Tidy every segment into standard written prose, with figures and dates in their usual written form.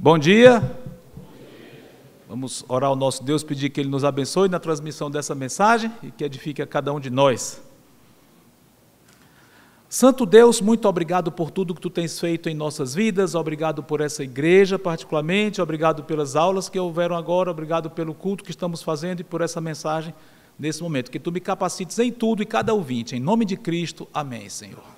Bom dia. Vamos orar ao nosso Deus, pedir que Ele nos abençoe na transmissão dessa mensagem e que edifique a cada um de nós. Santo Deus, muito obrigado por tudo que Tu tens feito em nossas vidas, obrigado por essa igreja particularmente, obrigado pelas aulas que houveram agora, obrigado pelo culto que estamos fazendo e por essa mensagem nesse momento. Que Tu me capacites em tudo e cada ouvinte, em nome de Cristo, amém, Senhor.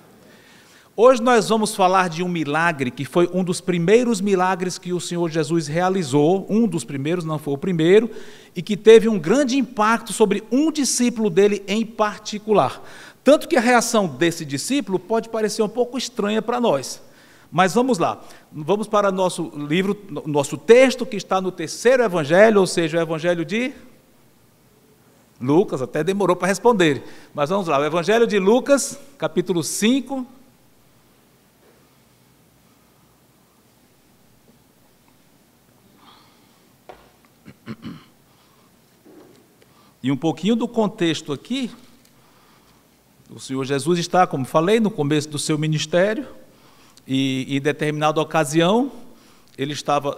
Hoje nós vamos falar de um milagre que foi um dos primeiros milagres que o Senhor Jesus realizou, um dos primeiros, não foi o primeiro, e que teve um grande impacto sobre um discípulo dele em particular. Tanto que a reação desse discípulo pode parecer um pouco estranha para nós. Mas vamos lá, vamos para nosso livro, nosso texto que está no terceiro evangelho, ou seja, o evangelho de Lucas, até demorou para responder, mas vamos lá, o evangelho de Lucas, capítulo 5, e um pouquinho do contexto aqui. O Senhor Jesus está, como falei, no começo do seu ministério, e em determinada ocasião, ele estava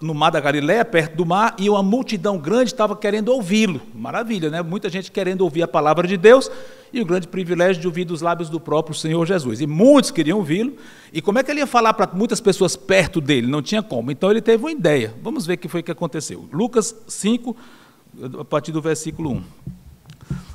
no mar da Galileia, perto do mar, e uma multidão grande estava querendo ouvi-lo. Maravilha, né? Muita gente querendo ouvir a palavra de Deus, e o grande privilégio de ouvir dos lábios do próprio Senhor Jesus. E muitos queriam ouvi-lo, e como é que ele ia falar para muitas pessoas perto dele? Não tinha como. Então ele teve uma ideia. Vamos ver o que foi que aconteceu. Lucas 5, a partir do versículo 1.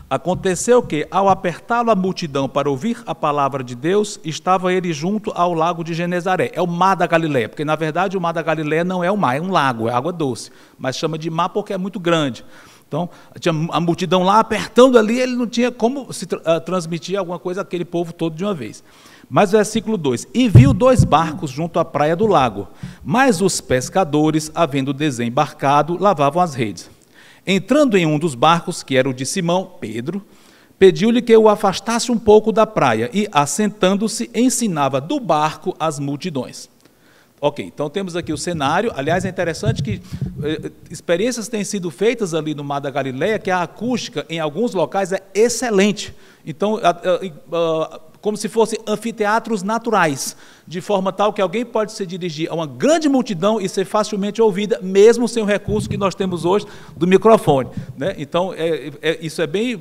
Aconteceu que, ao apertá-lo a multidão para ouvir a palavra de Deus, estava ele junto ao lago de Genezaré. É o mar da Galileia, porque na verdade o mar da Galileia não é um mar, é um lago, é água doce, mas chama de mar porque é muito grande. Então, tinha a multidão lá apertando ali, ele não tinha como se transmitir alguma coisa àquele povo todo de uma vez. Mas versículo 2, e viu 2 barcos junto à praia do lago, mas os pescadores, havendo desembarcado, lavavam as redes. Entrando em um dos barcos, que era o de Simão, Pedro, pediu-lhe que o afastasse um pouco da praia e, assentando-se, ensinava do barco as multidões. Ok, então temos aqui o cenário. Aliás, é interessante que experiências têm sido feitas ali no Mar da Galileia, que a acústica em alguns locais é excelente. Então, como se fossem anfiteatros naturais, de forma tal que alguém pode se dirigir a uma grande multidão e ser facilmente ouvida, mesmo sem o recurso que nós temos hoje do microfone, né? Então, isso é bem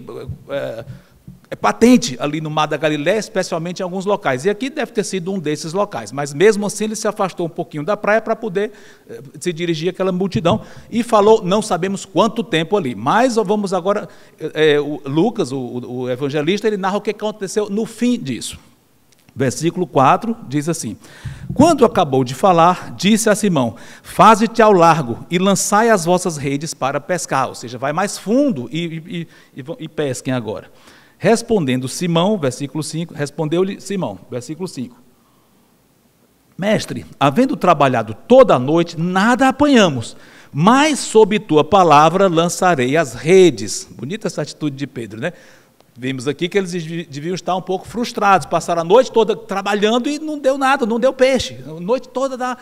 patente ali no Mar da Galileia, especialmente em alguns locais. E aqui deve ter sido um desses locais, mas mesmo assim ele se afastou um pouquinho da praia para poder se dirigir àquela multidão e falou, não sabemos quanto tempo ali. Mas vamos agora, Lucas, o evangelista, ele narra o que aconteceu no fim disso. Versículo 4 diz assim, quando acabou de falar, disse a Simão, faze-te ao largo e lançai as vossas redes para pescar, ou seja, vai mais fundo e pesquem agora. Respondendo Simão, versículo 5, respondeu-lhe Simão, versículo 5. Mestre, havendo trabalhado toda a noite, nada apanhamos, mas sob tua palavra lançarei as redes. Bonita essa atitude de Pedro, né? Vimos aqui que eles deviam estar um pouco frustrados, passaram a noite toda trabalhando e não deu nada, não deu peixe. A noite toda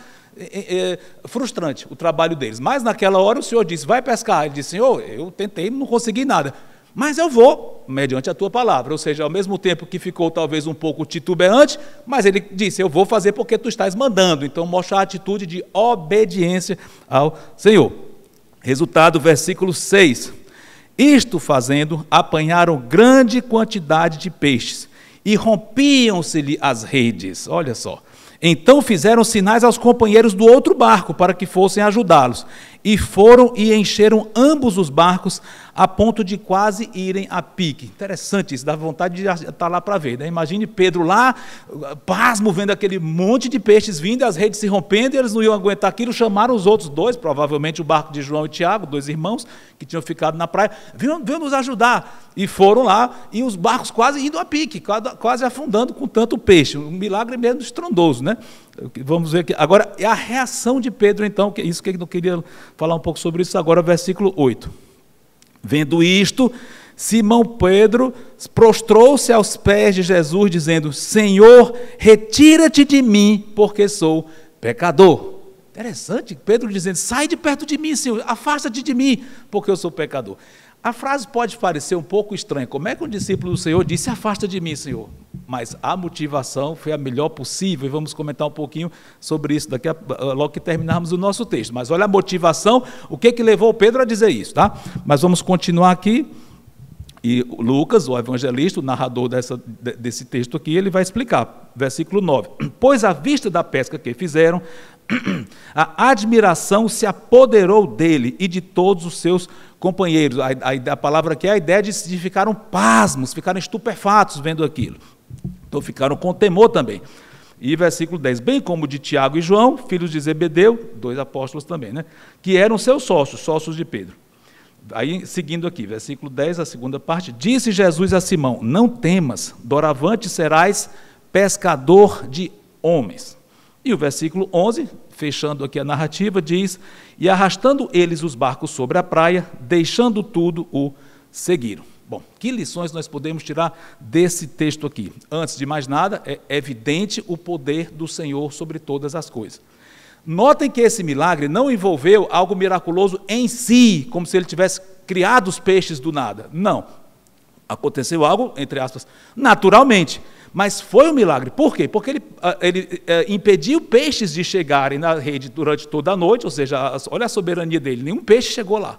frustrante o trabalho deles. Mas naquela hora o Senhor disse, vai pescar. Ele disse, Senhor, eu tentei, não consegui nada. Mas eu vou, mediante a tua palavra. Ou seja, ao mesmo tempo que ficou talvez um pouco titubeante, mas ele disse, eu vou fazer porque tu estás mandando. Então, mostra a atitude de obediência ao Senhor. Resultado, versículo 6. Isto fazendo, apanharam grande quantidade de peixes e rompiam-se-lhe as redes. Olha só. Então fizeram sinais aos companheiros do outro barco para que fossem ajudá-los. E foram e encheram ambos os barcos a ponto de quase irem a pique. Interessante isso, dá vontade de estar lá para ver, né? Imagine Pedro lá, pasmo, vendo aquele monte de peixes vindo, as redes se rompendo, e eles não iam aguentar aquilo, chamaram os outros 2, provavelmente o barco de João e Tiago, 2 irmãos, que tinham ficado na praia, vinham nos ajudar. E foram lá, e os barcos quase indo a pique, quase afundando com tanto peixe. Um milagre mesmo estrondoso, né? Vamos ver aqui. Agora, é a reação de Pedro, então, que isso que eu não queria falar um pouco sobre isso agora, versículo 8. Vendo isto, Simão Pedro prostrou-se aos pés de Jesus, dizendo, Senhor, retira-te de mim, porque sou pecador. Interessante, Pedro dizendo, sai de perto de mim, Senhor, afasta-te de mim, porque eu sou pecador. A frase pode parecer um pouco estranha. Como é que um discípulo do Senhor disse, afasta de mim, Senhor? Mas a motivação foi a melhor possível, e vamos comentar um pouquinho sobre isso logo que terminarmos o nosso texto. Mas olha a motivação, o que levou Pedro a dizer isso, tá? Mas vamos continuar aqui, e Lucas, o evangelista, o narrador desse texto aqui, ele vai explicar, versículo 9. Pois à vista da pesca que fizeram, a admiração se apoderou dele e de todos os seus companheiros. A palavra aqui é a ideia de ficaram pasmos, ficaram estupefatos vendo aquilo. Então ficaram com temor também. E versículo 10, bem como de Tiago e João, filhos de Zebedeu, 2 apóstolos também, né? Que eram seus sócios de Pedro. Aí, seguindo aqui, versículo 10, a segunda parte, disse Jesus a Simão, não temas, doravante serás pescador de homens. E o versículo 11, fechando aqui a narrativa, diz, e arrastando eles os barcos sobre a praia, deixando tudo, o seguiram. Bom, que lições nós podemos tirar desse texto aqui? Antes de mais nada, é evidente o poder do Senhor sobre todas as coisas. Notem que esse milagre não envolveu algo miraculoso em si, como se ele tivesse criado os peixes do nada. Não. Aconteceu algo, entre aspas, naturalmente. Mas foi um milagre. Por quê? Porque ele impediu peixes de chegarem na rede durante toda a noite, ou seja, olha a soberania dele, nenhum peixe chegou lá.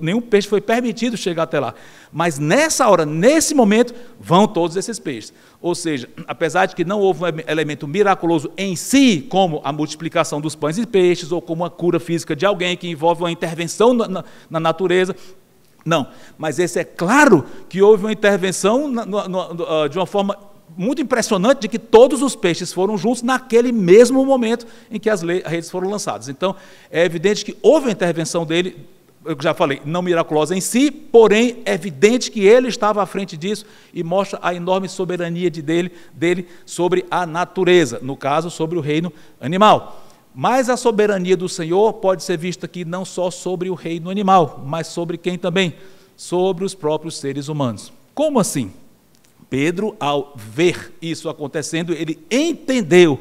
Nenhum peixe foi permitido chegar até lá. Mas nessa hora, nesse momento, vão todos esses peixes. Ou seja, apesar de que não houve um elemento miraculoso em si, como a multiplicação dos pães e peixes, ou como a cura física de alguém que envolve uma intervenção na natureza, não, mas esse é claro que houve uma intervenção de uma forma muito impressionante de que todos os peixes foram juntos naquele mesmo momento em que as redes foram lançadas. Então, é evidente que houve a intervenção dele, eu já falei, não miraculosa em si, porém é evidente que ele estava à frente disso e mostra a enorme soberania dele sobre a natureza, no caso, sobre o reino animal. Mas a soberania do Senhor pode ser vista aqui não só sobre o reino animal, mas sobre quem também? Sobre os próprios seres humanos. Como assim? Pedro, ao ver isso acontecendo, ele entendeu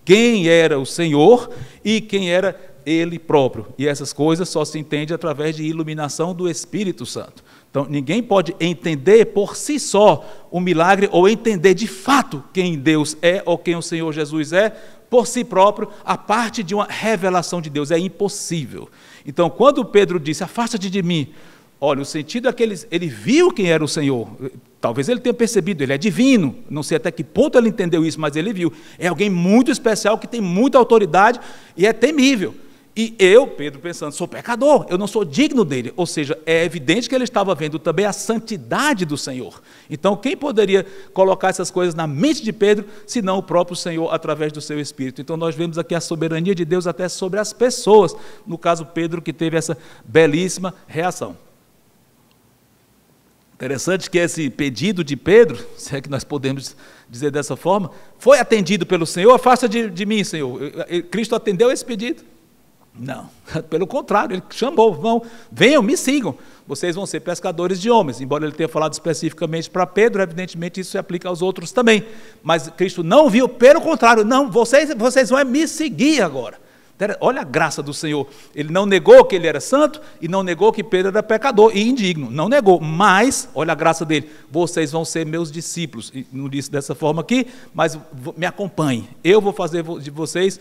quem era o Senhor e quem era ele próprio. E essas coisas só se entende através de iluminação do Espírito Santo. Então, ninguém pode entender por si só o milagre ou entender de fato quem Deus é ou quem o Senhor Jesus é, por si próprio, a parte de uma revelação de Deus. É impossível. Então, quando Pedro disse, afasta-te de mim, olha, o sentido é que ele viu quem era o Senhor. Talvez ele tenha percebido, ele é divino. Não sei até que ponto ele entendeu isso, mas ele viu. É alguém muito especial, que tem muita autoridade e é temível. E eu, Pedro, pensando, sou pecador, eu não sou digno dele. Ou seja, é evidente que ele estava vendo também a santidade do Senhor. Então, quem poderia colocar essas coisas na mente de Pedro, senão o próprio Senhor, através do seu Espírito? Então, nós vemos aqui a soberania de Deus até sobre as pessoas. No caso, Pedro, que teve essa belíssima reação. Interessante que esse pedido de Pedro, se é que nós podemos dizer dessa forma, foi atendido pelo Senhor. Afasta de mim, Senhor. Cristo atendeu esse pedido? Não, pelo contrário, ele chamou, venham, me sigam, vocês vão ser pescadores de homens. Embora ele tenha falado especificamente para Pedro, evidentemente isso se aplica aos outros também. Mas Cristo não viu, pelo contrário, não, vocês vão me seguir agora. Olha a graça do Senhor. Ele não negou que ele era santo e não negou que Pedro era pecador e indigno. Não negou, mas, olha a graça dele, vocês vão ser meus discípulos. E não disse dessa forma aqui, mas me acompanhem. Eu vou fazer de vocês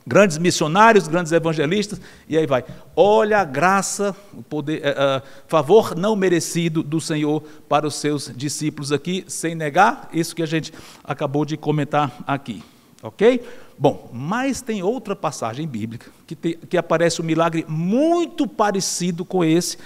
grandes missionários, grandes evangelistas, e aí vai. Olha a graça, o poder, favor não merecido do Senhor para os seus discípulos aqui, sem negar isso que a gente acabou de comentar aqui. Ok? Bom, mas tem outra passagem bíblica que aparece um milagre muito parecido com esse,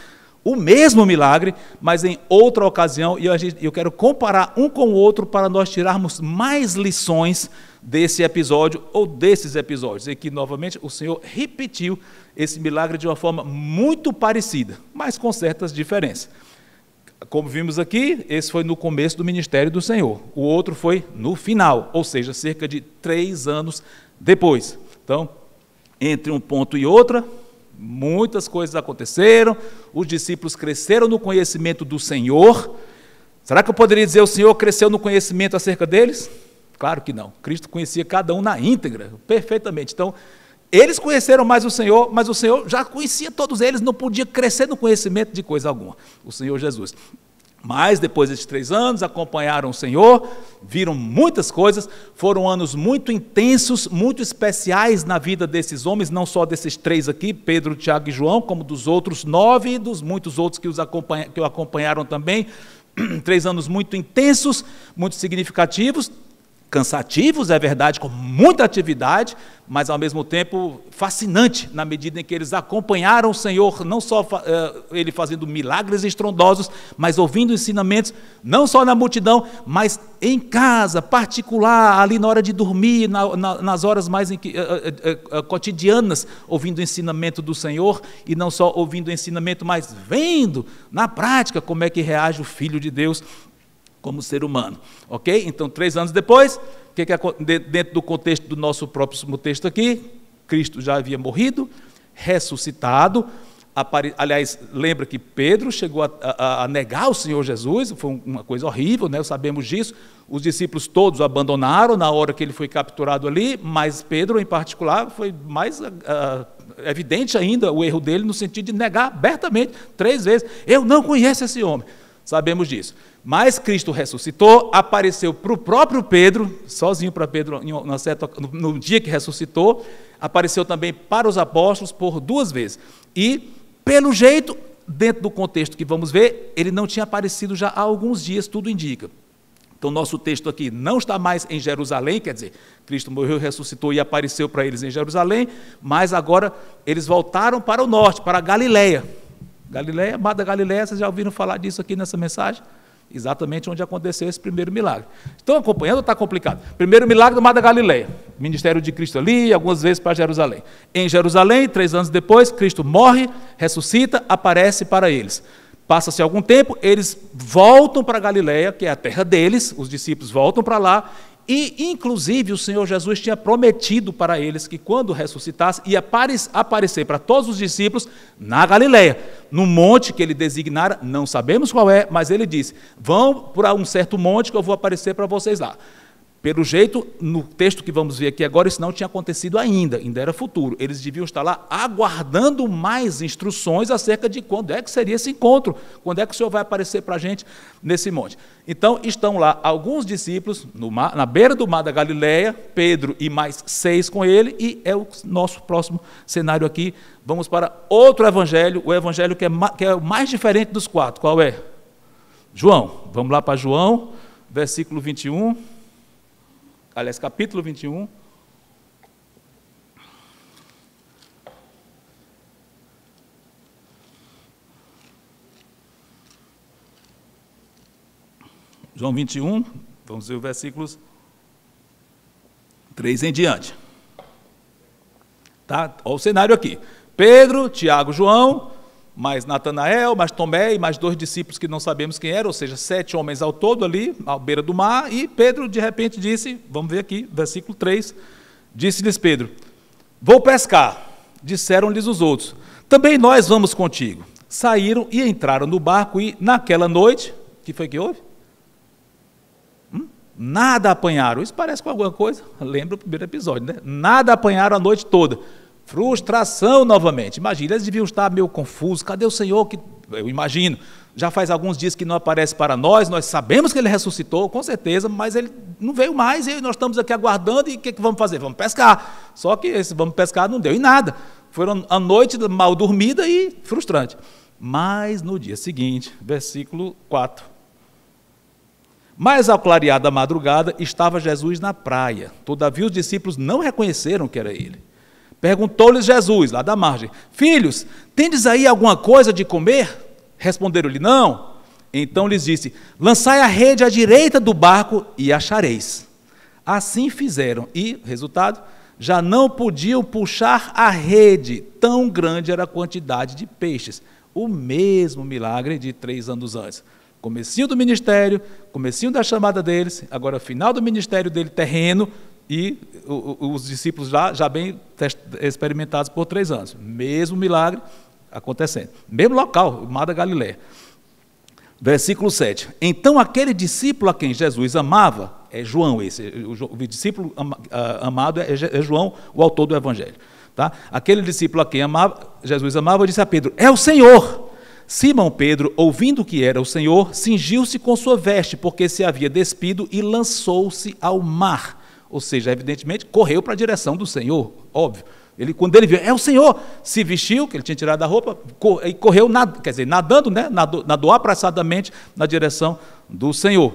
o mesmo milagre, mas em outra ocasião, e eu quero comparar um com o outro para nós tirarmos mais lições desse episódio ou desses episódios. E aqui, novamente, o Senhor repetiu esse milagre de uma forma muito parecida, mas com certas diferenças. Como vimos aqui, esse foi no começo do ministério do Senhor. O outro foi no final, ou seja, cerca de 3 anos depois. Então, entre um ponto e outro, muitas coisas aconteceram, os discípulos cresceram no conhecimento do Senhor. Será que eu poderia dizer que o Senhor cresceu no conhecimento acerca deles? Claro que não. Cristo conhecia cada um na íntegra, perfeitamente. Então, Eles conheceram mais o Senhor, mas o Senhor já conhecia todos eles, não podia crescer no conhecimento de coisa alguma, o Senhor Jesus. Mas depois desses 3 anos, acompanharam o Senhor, viram muitas coisas, foram anos muito intensos, muito especiais na vida desses homens, não só desses 3 aqui, Pedro, Tiago e João, como dos outros 9 e dos muitos outros que o acompanharam também. 3 anos muito intensos, muito significativos, cansativos, é verdade, com muita atividade, mas ao mesmo tempo fascinante, na medida em que eles acompanharam o Senhor, não só Ele fazendo milagres estrondosos, mas ouvindo ensinamentos, não só na multidão, mas em casa, particular, ali na hora de dormir, nas horas mais cotidianas, ouvindo o ensinamento do Senhor, e não só ouvindo o ensinamento, mas vendo na prática como é que reage o Filho de Deus como ser humano, ok? Então, 3 anos depois, dentro do contexto do nosso próximo texto aqui, Cristo já havia morrido, ressuscitado. Aliás, lembra que Pedro chegou a negar o Senhor Jesus, foi uma coisa horrível, né? Sabemos disso. Os discípulos todos o abandonaram na hora que ele foi capturado ali, mas Pedro, em particular, foi mais evidente ainda o erro dele, no sentido de negar abertamente 3 vezes: eu não conheço esse homem. Sabemos disso. Mas Cristo ressuscitou, apareceu para o próprio Pedro, sozinho para Pedro, no dia que ressuscitou, apareceu também para os apóstolos por 2 vezes. E, pelo jeito, dentro do contexto que vamos ver, ele não tinha aparecido já há alguns dias, tudo indica. Então, nosso texto aqui não está mais em Jerusalém, quer dizer, Cristo morreu, ressuscitou e apareceu para eles em Jerusalém, mas agora eles voltaram para o norte, para a Galileia. Galileia, Mar da Galileia, vocês já ouviram falar disso aqui nessa mensagem? Exatamente onde aconteceu esse primeiro milagre. Estão acompanhando ou está complicado? Primeiro milagre do Mar da Galileia, ministério de Cristo ali, algumas vezes para Jerusalém. Em Jerusalém, 3 anos depois, Cristo morre, ressuscita, aparece para eles. Passa-se algum tempo, eles voltam para a Galileia, que é a terra deles, os discípulos voltam para lá, e, inclusive, o Senhor Jesus tinha prometido para eles que, quando ressuscitasse, ia aparecer para todos os discípulos na Galileia, no monte que ele designara, não sabemos qual é, mas ele disse: vão para um certo monte que eu vou aparecer para vocês lá. Pelo jeito, no texto que vamos ver aqui agora, isso não tinha acontecido ainda era futuro. Eles deviam estar lá aguardando mais instruções acerca de quando é que seria esse encontro, quando é que o Senhor vai aparecer para a gente nesse monte. Então, estão lá alguns discípulos na beira do mar da Galileia, Pedro e mais 6 com ele, e é o nosso próximo cenário aqui. Vamos para outro evangelho, o evangelho que é o mais diferente dos 4. Qual é? João. Vamos lá para João, versículo 21. Aliás, capítulo 21. João 21, vamos ver os versículos 3 em diante. Tá? Olha o cenário aqui. Pedro, Tiago, João, mais Natanael, mais Tomé e mais 2 discípulos que não sabemos quem eram, ou seja, 7 homens ao todo ali, à beira do mar, e Pedro de repente disse, vamos ver aqui, versículo 3, disse-lhes Pedro: vou pescar. Disseram-lhes os outros: também nós vamos contigo. Saíram e entraram no barco e, naquela noite, o que foi que houve? Nada apanharam. Isso parece com alguma coisa, lembra o primeiro episódio, né? Nada apanharam a noite toda. Frustração novamente. Imagina, eles deviam estar meio confusos. Cadê o Senhor? Eu imagino, já faz alguns dias que não aparece para nós sabemos que Ele ressuscitou, com certeza, mas Ele não veio mais, e nós estamos aqui aguardando, e o que vamos fazer? Vamos pescar. Só que esse vamos pescar não deu em nada. Foram a noite mal dormida e frustrante. Mas no dia seguinte, versículo 4. Mas ao clarear da madrugada, estava Jesus na praia. Todavia os discípulos não reconheceram que era Ele. Perguntou-lhes Jesus, lá da margem: filhos, tendes aí alguma coisa de comer? Responderam-lhe: não. Então lhes disse: lançai a rede à direita do barco e achareis. Assim fizeram e, resultado, já não podiam puxar a rede, tão grande era a quantidade de peixes. O mesmo milagre de 3 anos antes. Comecinho do ministério, comecinho da chamada deles, agora final do ministério dele terreno, e os discípulos já bem experimentados por 3 anos. Mesmo milagre acontecendo. Mesmo local, o Mar da Galileia. Versículo 7. Então aquele discípulo a quem Jesus amava, é João esse, o discípulo amado é João, o autor do Evangelho. Tá? Aquele discípulo a quem Jesus amava disse a Pedro: é o Senhor. Simão Pedro, ouvindo que era o Senhor, cingiu-se com sua veste, porque se havia despido, e lançou-se ao mar. Ou seja, evidentemente, correu para a direção do Senhor, óbvio. Quando ele viu, é o Senhor, se vestiu, que ele tinha tirado a roupa, e correu, nadando, né? Nadou apressadamente na direção do Senhor.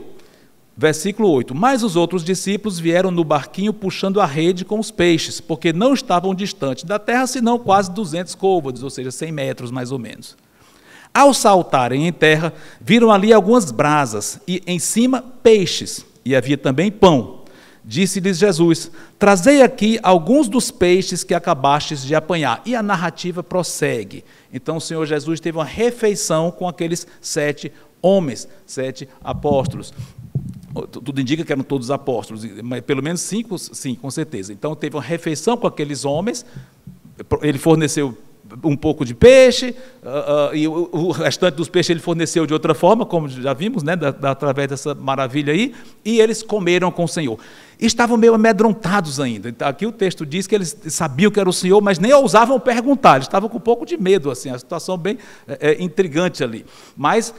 Versículo 8, mas os outros discípulos vieram no barquinho puxando a rede com os peixes, porque não estavam distantes da terra, senão quase 200 côvados, ou seja, 100 metros mais ou menos. Ao saltarem em terra, viram ali algumas brasas, e em cima peixes, e havia também pão. Disse-lhes Jesus: trazei aqui alguns dos peixes que acabastes de apanhar. E a narrativa prossegue. Então o Senhor Jesus teve uma refeição com aqueles 7 homens, 7 apóstolos. Tudo indica que eram todos apóstolos, mas pelo menos 5, sim, com certeza. Então teve uma refeição com aqueles homens, ele forneceu um pouco de peixe, e o restante dos peixes ele forneceu de outra forma, como já vimos, né, através dessa maravilha aí, e eles comeram com o Senhor. Estavam meio amedrontados ainda. Aqui o texto diz que eles sabiam que era o Senhor, mas nem ousavam perguntar, eles estavam com um pouco de medo, assim, a situação bem intrigante ali. Mas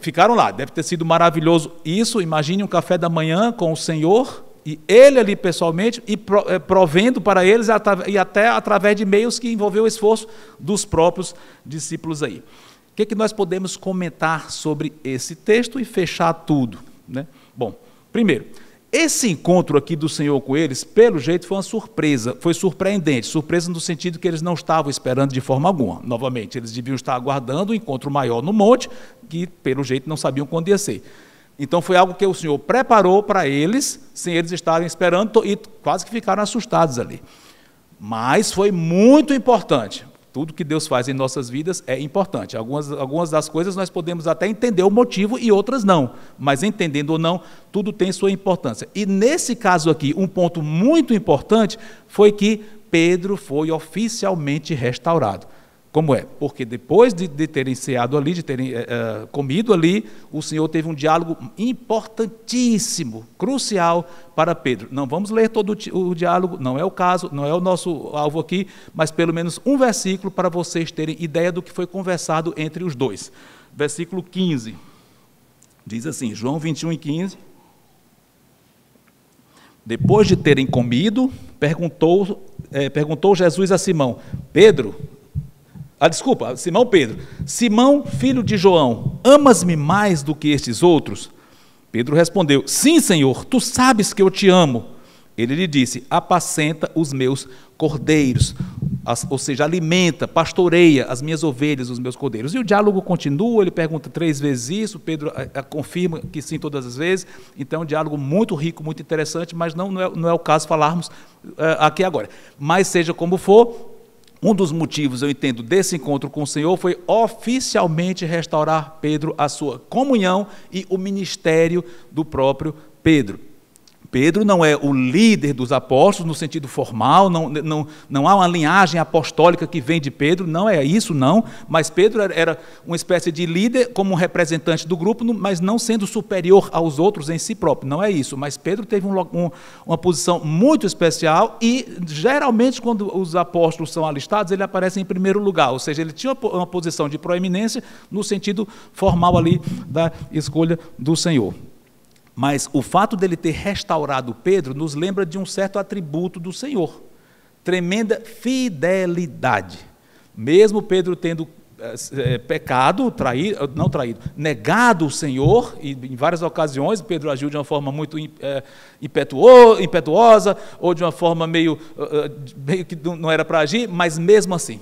ficaram lá, deve ter sido maravilhoso isso. Imagine um café da manhã com o Senhor, e ele ali pessoalmente, e provendo para eles, e até através de meios que envolveu o esforço dos próprios discípulos aí. O que nós podemos comentar sobre esse texto e fechar tudo, né? Bom, primeiro, esse encontro aqui do Senhor com eles, pelo jeito, foi uma surpresa, foi surpreendente, surpresa no sentido que eles não estavam esperando de forma alguma. Novamente, eles deviam estar aguardando um encontro maior no monte, que pelo jeito não sabiam quando ia ser. Então foi algo que o Senhor preparou para eles, sem eles estarem esperando, e quase que ficaram assustados ali. Mas foi muito importante. Tudo que Deus faz em nossas vidas é importante. Algumas das coisas nós podemos até entender o motivo e outras não. Mas entendendo ou não, tudo tem sua importância. E nesse caso aqui, um ponto muito importante foi que Pedro foi oficialmente restaurado. Como é? Porque depois de terem ceado ali, de terem comido ali, o Senhor teve um diálogo importantíssimo, crucial para Pedro. Não vamos ler todo o diálogo, não é o caso, não é o nosso alvo aqui, mas pelo menos um versículo para vocês terem ideia do que foi conversado entre os dois. Versículo 15, diz assim, João 21:15. Depois de terem comido, perguntou Jesus a Simão, Simão Pedro, Simão, filho de João, amas-me mais do que estes outros? Pedro respondeu, sim, Senhor, tu sabes que eu te amo. Ele lhe disse, apacenta os meus cordeiros, ou seja, alimenta, pastoreia as minhas ovelhas, os meus cordeiros. E o diálogo continua, ele pergunta 3 vezes isso, Pedro confirma que sim todas as vezes. Então é um diálogo muito rico, muito interessante, mas não é o caso falarmos aqui agora. Mas seja como for, um dos motivos, eu entendo, desse encontro com o Senhor foi oficialmente restaurar Pedro a sua comunhão e o ministério do próprio Pedro. Pedro não é o líder dos apóstolos no sentido formal, não há uma linhagem apostólica que vem de Pedro, não é isso não, mas Pedro era uma espécie de líder como um representante do grupo, mas não sendo superior aos outros em si próprio, não é isso, mas Pedro teve uma posição muito especial e geralmente quando os apóstolos são alistados, ele aparece em primeiro lugar, ou seja, ele tinha uma posição de proeminência no sentido formal ali da escolha do Senhor. Mas o fato dele ter restaurado Pedro nos lembra de um certo atributo do Senhor, tremenda fidelidade. Mesmo Pedro tendo negado o Senhor, e em várias ocasiões Pedro agiu de uma forma muito impetuosa, ou de uma forma meio que não era para agir, mas mesmo assim,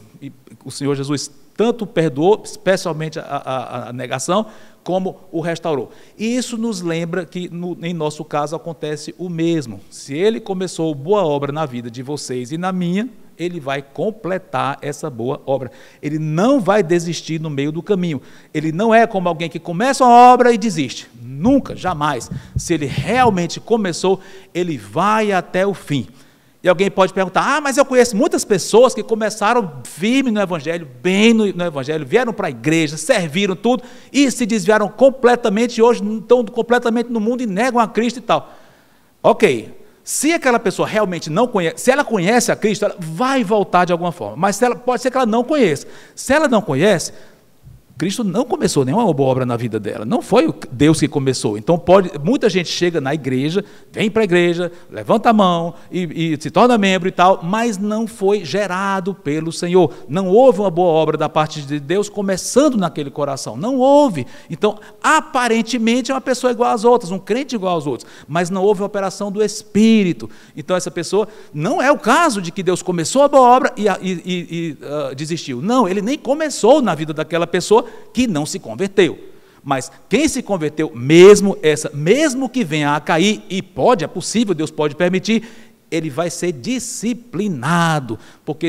o Senhor Jesus tanto perdoou, especialmente a negação, como o restaurou. E isso nos lembra que, em nosso caso, acontece o mesmo. Se ele começou boa obra na vida de vocês e na minha, ele vai completar essa boa obra. Ele não vai desistir no meio do caminho. Ele não é como alguém que começa uma obra e desiste. Nunca, jamais. Se ele realmente começou, ele vai até o fim. E alguém pode perguntar, mas eu conheço muitas pessoas que começaram firme no Evangelho, bem no Evangelho, vieram para a igreja, serviram tudo, e se desviaram completamente, e hoje estão completamente no mundo e negam a Cristo e tal. Ok, Se aquela pessoa realmente não conhece, se ela conhece a Cristo, ela vai voltar de alguma forma. Mas pode ser que ela não conheça. Se ela não conhece, Cristo não começou nenhuma boa obra na vida dela. Não foi Deus que começou. Então, muita gente chega na igreja, vem para a igreja, levanta a mão e se torna membro e tal, mas não foi gerado pelo Senhor. Não houve uma boa obra da parte de Deus começando naquele coração. Não houve. Então, aparentemente é uma pessoa igual às outras, um crente igual aos outros, mas não houve a operação do Espírito. Então, essa pessoa, não é o caso de que Deus começou a boa obra e desistiu. Não, ele nem começou na vida daquela pessoa que não se converteu. Mas quem se converteu, mesmo que venha a cair, e é possível, Deus pode permitir, ele vai ser disciplinado, porque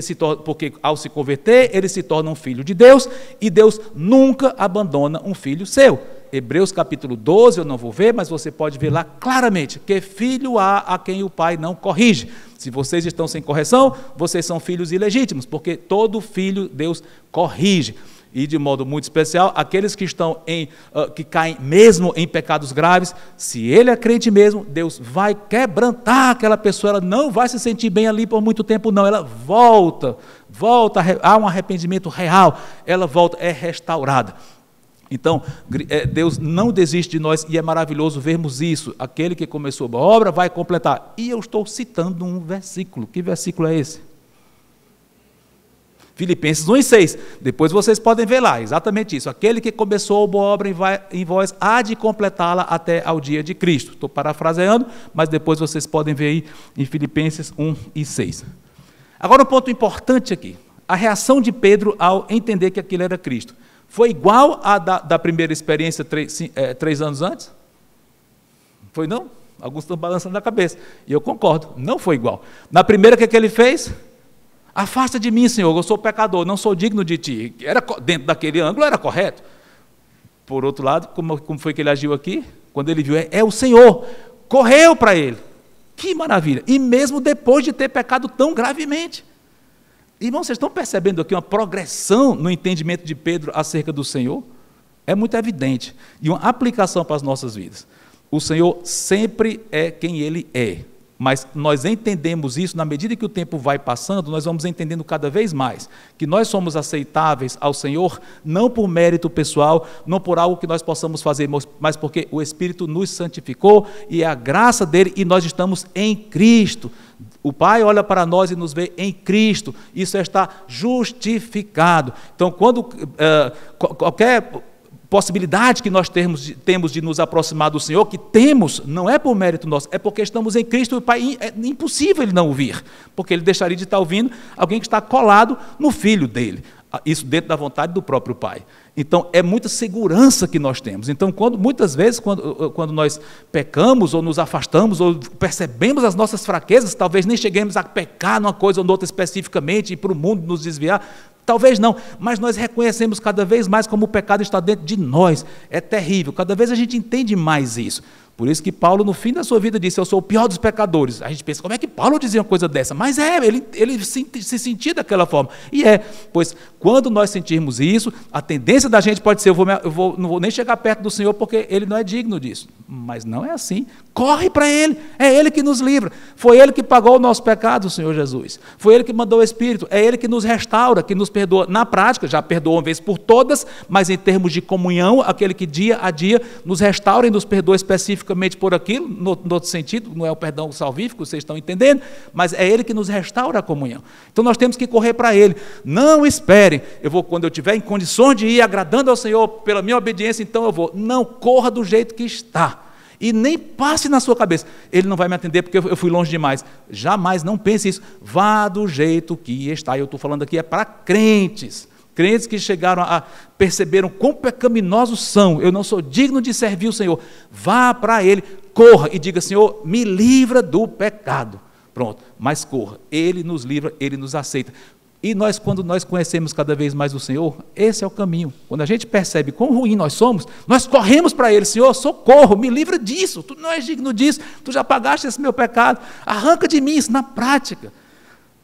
ao se converter, ele se torna um filho de Deus, e Deus nunca abandona um filho seu. Hebreus capítulo 12, eu não vou ver, mas você pode ver lá claramente, que filho há a quem o pai não corrige. Se vocês estão sem correção, vocês são filhos ilegítimos, porque todo filho Deus corrige. E de modo muito especial, aqueles que que caem mesmo em pecados graves, se ele é crente mesmo, Deus vai quebrantar aquela pessoa, ela não vai se sentir bem ali por muito tempo não, ela volta, há um arrependimento real, ela volta, é restaurada. Então, Deus não desiste de nós e é maravilhoso vermos isso. Aquele que começou a obra vai completar. E eu estou citando um versículo. Que versículo é esse? Filipenses 1:6, depois vocês podem ver lá, exatamente isso. Aquele que começou a boa obra em vós há de completá-la até ao dia de Cristo. Estou parafraseando, mas depois vocês podem ver aí em Filipenses 1:6. Agora um ponto importante aqui, a reação de Pedro ao entender que aquilo era Cristo. Foi igual à da primeira experiência 3 anos antes? Foi não? Alguns estão balançando a cabeça, e eu concordo, não foi igual. Na primeira, o que ele fez? Afasta de mim, Senhor, eu sou pecador, não sou digno de ti. Dentro daquele ângulo era correto. Por outro lado, como foi que ele agiu aqui? Quando ele viu, é o Senhor, correu para ele. Que maravilha! E mesmo depois de ter pecado tão gravemente. Irmãos, vocês estão percebendo aqui uma progressão no entendimento de Pedro acerca do Senhor? É muito evidente. E uma aplicação para as nossas vidas. O Senhor sempre é quem Ele é. Mas nós entendemos isso, na medida que o tempo vai passando, nós vamos entendendo cada vez mais que nós somos aceitáveis ao Senhor, não por mérito pessoal, não por algo que nós possamos fazer, mas porque o Espírito nos santificou e é a graça dele e nós estamos em Cristo. O Pai olha para nós e nos vê em Cristo, isso está justificado. Então, quando qualquer possibilidade que nós temos de nos aproximar do Senhor, que temos, não é por mérito nosso, é porque estamos em Cristo e o Pai, é impossível ele não ouvir, porque ele deixaria de estar ouvindo alguém que está colado no Filho dele, isso dentro da vontade do próprio Pai. Então, é muita segurança que nós temos. Então, muitas vezes, quando nós pecamos, ou nos afastamos, ou percebemos as nossas fraquezas, talvez nem cheguemos a pecar numa coisa ou noutra especificamente, e para o mundo nos desviar, talvez não, mas nós reconhecemos cada vez mais como o pecado está dentro de nós, é terrível, cada vez a gente entende mais isso. Por isso que Paulo, no fim da sua vida, disse, eu sou o pior dos pecadores. A gente pensa, como é que Paulo dizia uma coisa dessa? Mas ele se sentia daquela forma. E pois quando nós sentirmos isso, a tendência da gente pode ser, não vou nem chegar perto do Senhor porque Ele não é digno disso. Mas não é assim. Corre para Ele, é Ele que nos livra. Foi Ele que pagou o nosso pecado, o Senhor Jesus. Foi Ele que mandou o Espírito, é Ele que nos restaura, que nos perdoa. Na prática, já perdoou uma vez por todas, mas em termos de comunhão, aquele que dia a dia nos restaura e nos perdoa especificamente por aquilo, no outro sentido, não é o perdão salvífico, vocês estão entendendo, mas é Ele que nos restaura a comunhão. Então nós temos que correr para Ele. Não esperem, quando eu estiver em condições de ir agradando ao Senhor pela minha obediência, então eu vou. Não, corra do jeito que está. E nem passe na sua cabeça, Ele não vai me atender porque eu fui longe demais. Jamais, não pense isso. Vá do jeito que está. Eu estou falando aqui para crentes. Crentes que chegaram a perceberam quão pecaminosos são, eu não sou digno de servir o Senhor. Vá para Ele, corra e diga, Senhor, me livra do pecado. Pronto, mas corra, Ele nos livra, Ele nos aceita. E quando nós conhecemos cada vez mais o Senhor, esse é o caminho. Quando a gente percebe quão ruim nós somos, nós corremos para Ele, Senhor, socorro, me livra disso, Tu não és digno disso, Tu já pagaste esse meu pecado, arranca de mim isso na prática.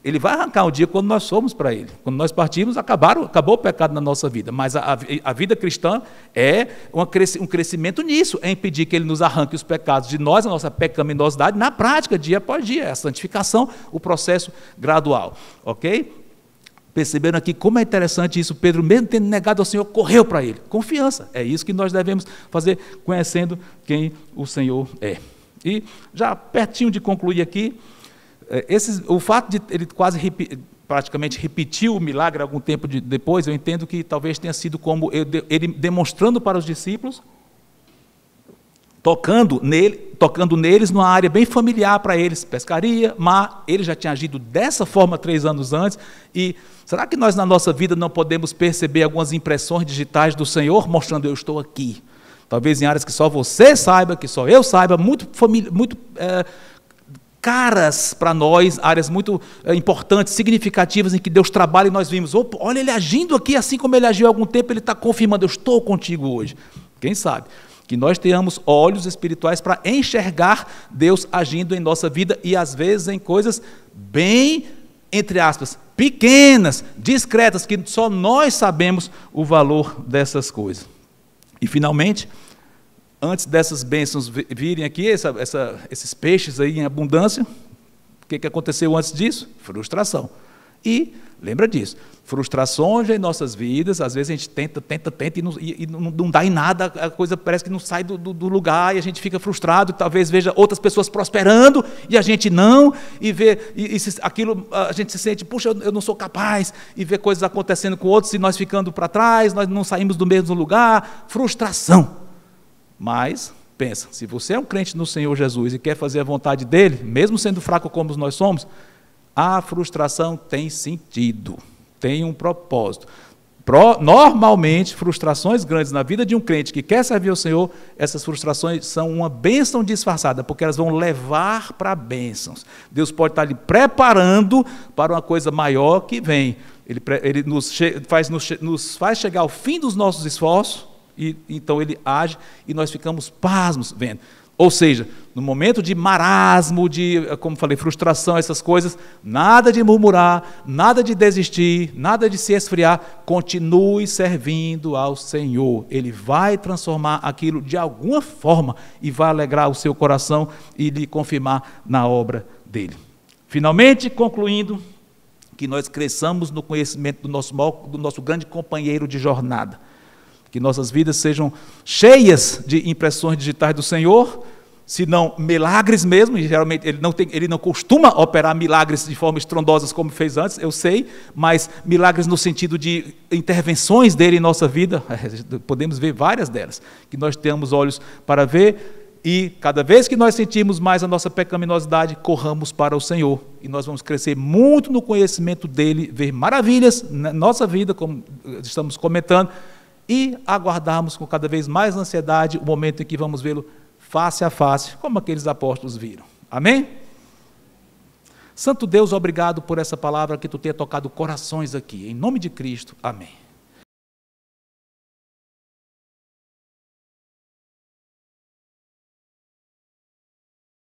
Ele vai arrancar um dia quando nós somos para Ele. Quando nós partimos, acabou o pecado na nossa vida. Mas a vida cristã é um crescimento nisso, é impedir que Ele nos arranque os pecados de nós, a nossa pecaminosidade, na prática, dia após dia. É a santificação, o processo gradual. Ok? Perceberam aqui como é interessante isso? Pedro, mesmo tendo negado ao Senhor, correu para Ele. Confiança. É isso que nós devemos fazer, conhecendo quem o Senhor é. E já pertinho de concluir aqui, o fato de ele praticamente repetir o milagre algum tempo depois, eu entendo que talvez tenha sido como ele demonstrando para os discípulos, tocando neles numa área bem familiar para eles, pescaria, mar. Ele já tinha agido dessa forma 3 anos antes. E será que nós na nossa vida não podemos perceber algumas impressões digitais do Senhor, mostrando eu estou aqui? Talvez em áreas que só você saiba, que só eu saiba, muito caras para nós, áreas muito importantes, significativas, em que Deus trabalha e nós vimos, opa, olha ele agindo aqui, assim como ele agiu há algum tempo, ele está confirmando, eu estou contigo hoje. Quem sabe? Que nós tenhamos olhos espirituais para enxergar Deus agindo em nossa vida e às vezes em coisas bem, entre aspas, pequenas, discretas, que só nós sabemos o valor dessas coisas. E finalmente, antes dessas bênçãos virem aqui, esses peixes aí em abundância, o que aconteceu antes disso? Frustração. E lembra disso, frustrações em nossas vidas, às vezes a gente tenta e não dá em nada, a coisa parece que não sai do lugar e a gente fica frustrado, talvez veja outras pessoas prosperando e a gente não, e vê aquilo, a gente se sente, puxa, eu não sou capaz, e vê coisas acontecendo com outros e nós ficando para trás, nós não saímos do mesmo lugar, frustração. Mas, pensa, se você é um crente no Senhor Jesus e quer fazer a vontade dEle, mesmo sendo fraco como nós somos, a frustração tem sentido, tem um propósito. Normalmente, frustrações grandes na vida de um crente que quer servir ao Senhor, essas frustrações são uma bênção disfarçada, porque elas vão levar para bênçãos. Deus pode estar lhe preparando para uma coisa maior que vem. Ele nos faz chegar ao fim dos nossos esforços, e então Ele age e nós ficamos pasmos vendo. Ou seja, no momento de marasmo, de, como falei, frustração, essas coisas, nada de murmurar, nada de desistir, nada de se esfriar, continue servindo ao Senhor. Ele vai transformar aquilo de alguma forma e vai alegrar o seu coração e lhe confirmar na obra dele. Finalmente, concluindo, que nós cresçamos no conhecimento do nosso grande companheiro de jornada. Que nossas vidas sejam cheias de impressões digitais do Senhor, se não milagres mesmo, e geralmente ele não costuma operar milagres de forma estrondosa como fez antes, eu sei, mas milagres no sentido de intervenções dele em nossa vida, podemos ver várias delas, que nós tenhamos olhos para ver, e cada vez que nós sentimos mais a nossa pecaminosidade, corramos para o Senhor, e nós vamos crescer muito no conhecimento dele, ver maravilhas na nossa vida, como estamos comentando, e aguardarmos com cada vez mais ansiedade o momento em que vamos vê-lo face a face, como aqueles apóstolos viram. Amém? Santo Deus, obrigado por essa palavra que tu tenha tocado corações aqui. Em nome de Cristo, amém.